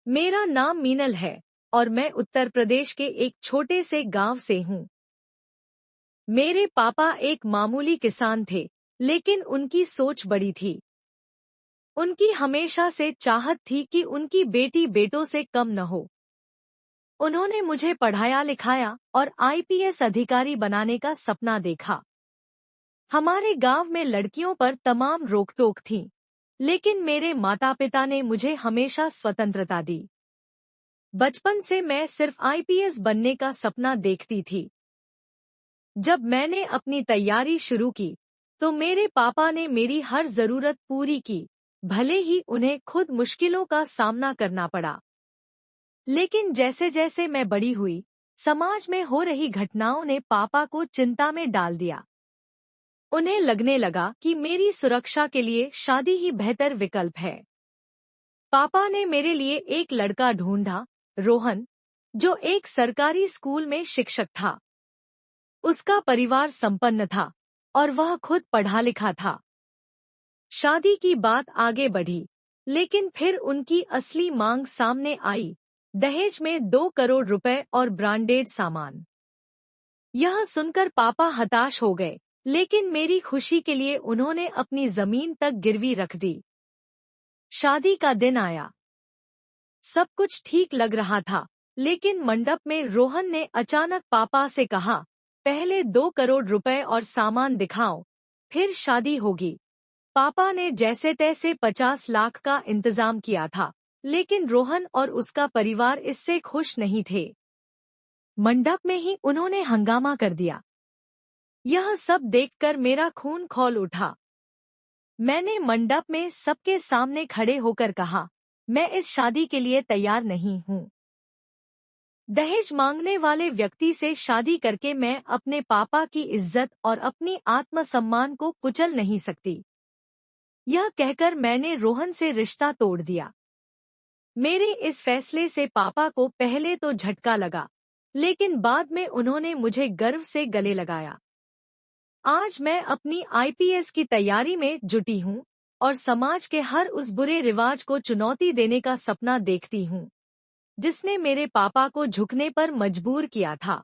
मेरा नाम मीनल है और मैं उत्तर प्रदेश के एक छोटे से गांव से हूँ। मेरे पापा एक मामूली किसान थे, लेकिन उनकी सोच बड़ी थी। उनकी हमेशा से चाहत थी कि उनकी बेटी बेटों से कम न हो। उन्होंने मुझे पढ़ाया लिखाया और आईपीएस अधिकारी बनाने का सपना देखा। हमारे गांव में लड़कियों पर तमाम रोक-टोक थी, लेकिन मेरे माता-पिता ने मुझे हमेशा स्वतंत्रता दी। बचपन से मैं सिर्फ आईपीएस बनने का सपना देखती थी। जब मैंने अपनी तैयारी शुरू की, तो मेरे पापा ने मेरी हर जरूरत पूरी की, भले ही उन्हें खुद मुश्किलों का सामना करना पड़ा। लेकिन जैसे जैसे मैं बड़ी हुई, समाज में हो रही घटनाओं ने पापा को चिंता में डाल दिया। उन्हें लगने लगा कि मेरी सुरक्षा के लिए शादी ही बेहतर विकल्प है। पापा ने मेरे लिए एक लड़का ढूंढा, रोहन, जो एक सरकारी स्कूल में शिक्षक था। उसका परिवार संपन्न था और वह खुद पढ़ा लिखा था। शादी की बात आगे बढ़ी, लेकिन फिर उनकी असली मांग सामने आई, दहेज में 2 करोड़ रुपए और ब्रांडेड सामान। यह सुनकर पापा हताश हो गए, लेकिन मेरी खुशी के लिए उन्होंने अपनी जमीन तक गिरवी रख दी। शादी का दिन आया। सब कुछ ठीक लग रहा था, लेकिन मंडप में रोहन ने अचानक पापा से कहा, पहले 2 करोड़ रुपए और सामान दिखाओ, फिर शादी होगी। पापा ने जैसे तैसे 50 लाख का इंतजाम किया था, लेकिन रोहन और उसका परिवार इससे खुश नहीं थे। मंडप में ही उन्होंने हंगामा कर दिया। यह सब देखकर मेरा खून खौल उठा। मैंने मंडप में सबके सामने खड़े होकर कहा, मैं इस शादी के लिए तैयार नहीं हूँ। दहेज मांगने वाले व्यक्ति से शादी करके मैं अपने पापा की इज्जत और अपनी आत्मसम्मान को कुचल नहीं सकती। यह कहकर मैंने रोहन से रिश्ता तोड़ दिया। मेरे इस फैसले से पापा को पहले तो झटका लगा, लेकिन बाद में उन्होंने मुझे गर्व से गले लगाया। आज मैं अपनी आईपीएस की तैयारी में जुटी हूँ और समाज के हर उस बुरे रिवाज को चुनौती देने का सपना देखती हूँ, जिसने मेरे पापा को झुकने पर मजबूर किया था।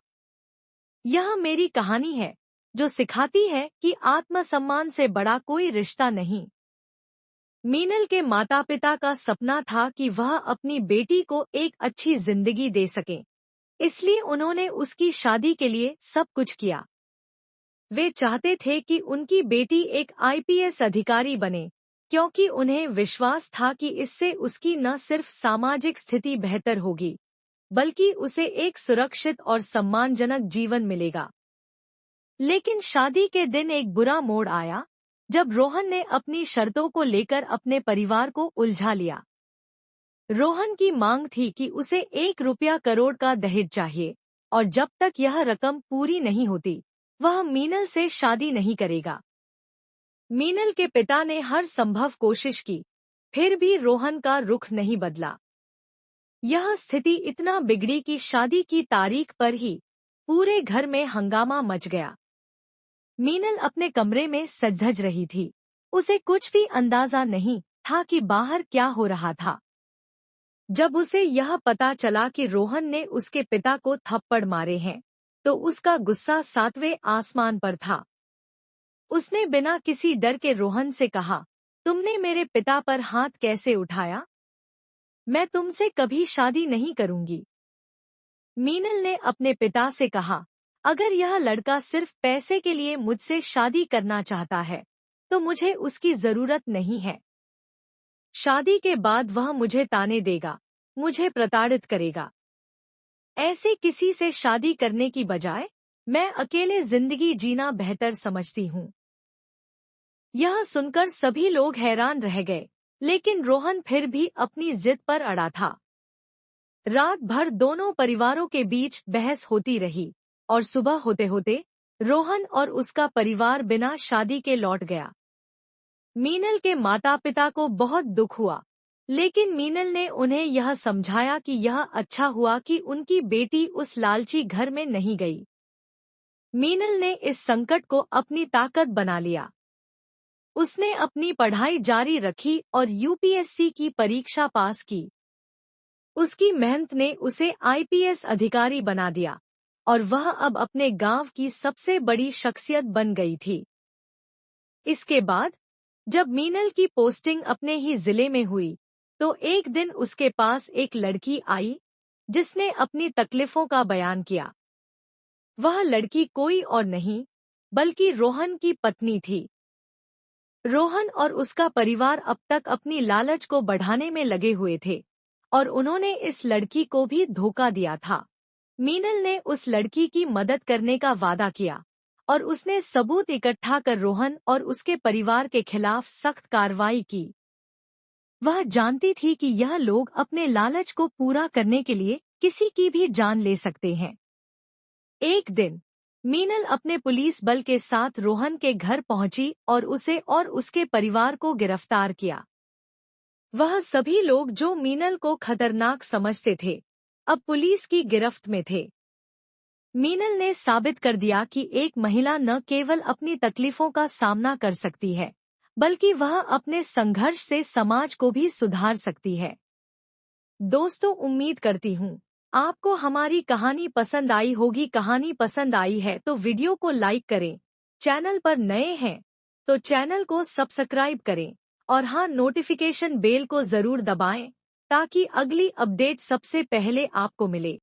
यह मेरी कहानी है, जो सिखाती है कि आत्मसम्मान से बड़ा कोई रिश्ता नहीं। मीनल के माता-पिता का सपना था कि वह अपनी बेटी को एक अच्छी जिंदगी दे सकें, इसलिए उन्होंने उसकी शादी के लिए सब कुछ किया। वे चाहते थे कि उनकी बेटी एक आईपीएस अधिकारी बने, क्योंकि उन्हें विश्वास था कि इससे उसकी न सिर्फ सामाजिक स्थिति बेहतर होगी, बल्कि उसे एक सुरक्षित और सम्मानजनक जीवन मिलेगा। लेकिन शादी के दिन एक बुरा मोड़ आया, जब रोहन ने अपनी शर्तों को लेकर अपने परिवार को उलझा लिया। रोहन की मांग थी कि उसे 1 रुपया करोड़ का दहेज चाहिए, और जब तक यह रकम पूरी नहीं होती, वह मीनल से शादी नहीं करेगा। मीनल के पिता ने हर संभव कोशिश की, फिर भी रोहन का रुख नहीं बदला। यह स्थिति इतना बिगड़ी कि शादी की तारीख पर ही पूरे घर में हंगामा मच गया। मीनल अपने कमरे में सज-धज रही थी। उसे कुछ भी अंदाजा नहीं था कि बाहर क्या हो रहा था। जब उसे यह पता चला कि रोहन ने उसके पिता को थप्पड़ मारे हैं, तो उसका गुस्सा 7वें आसमान पर था। उसने बिना किसी डर के रोहन से कहा, तुमने मेरे पिता पर हाथ कैसे उठाया? मैं तुमसे कभी शादी नहीं करूंगी। मीनल ने अपने पिता से कहा, अगर यह लड़का सिर्फ पैसे के लिए मुझसे शादी करना चाहता है, तो मुझे उसकी जरूरत नहीं है। शादी के बाद वह मुझे ताने देगा, मुझे प्रताड़ित करेगा। ऐसे किसी से शादी करने की बजाय मैं अकेले जिंदगी जीना बेहतर समझती हूँ। यह सुनकर सभी लोग हैरान रह गए, लेकिन रोहन फिर भी अपनी जिद पर अड़ा था। रात भर दोनों परिवारों के बीच बहस होती रही, और सुबह होते होते रोहन और उसका परिवार बिना शादी के लौट गया। मीनल के माता-पिता को बहुत दुख हुआ, लेकिन मीनल ने उन्हें यह समझाया कि यह अच्छा हुआ कि उनकी बेटी उस लालची घर में नहीं गई। मीनल ने इस संकट को अपनी ताकत बना लिया। उसने अपनी पढ़ाई जारी रखी और यूपीएससी की परीक्षा पास की। उसकी मेहनत ने उसे आईपीएस अधिकारी बना दिया और वह अब अपने गांव की सबसे बड़ी शख्सियत बन गई थी। इसके बाद जब मीनल की पोस्टिंग अपने ही जिले में हुई, तो एक दिन उसके पास एक लड़की आई जिसने अपनी तकलीफों का बयान किया। वह लड़की कोई और नहीं बल्कि रोहन की पत्नी थी। रोहन और उसका परिवार अब तक अपनी लालच को बढ़ाने में लगे हुए थे और उन्होंने इस लड़की को भी धोखा दिया था। मीनल ने उस लड़की की मदद करने का वादा किया और उसने सबूत इकट्ठा कर रोहन और उसके परिवार के खिलाफ सख्त कार्रवाई की। वह जानती थी कि यह लोग अपने लालच को पूरा करने के लिए किसी की भी जान ले सकते हैं। एक दिन मीनल अपने पुलिस बल के साथ रोहन के घर पहुंची और उसे और उसके परिवार को गिरफ्तार किया। वह सभी लोग जो मीनल को खतरनाक समझते थे, अब पुलिस की गिरफ्त में थे। मीनल ने साबित कर दिया कि एक महिला न केवल अपनी तकलीफों का सामना कर सकती है, बल्कि वह अपने संघर्ष से समाज को भी सुधार सकती है। दोस्तों, उम्मीद करती हूँ आपको हमारी कहानी पसंद आई होगी। कहानी पसंद आई है तो वीडियो को लाइक करें, चैनल पर नए हैं तो चैनल को सब्सक्राइब करें और हाँ, नोटिफिकेशन बेल को जरूर दबाएं ताकि अगली अपडेट सबसे पहले आपको मिले।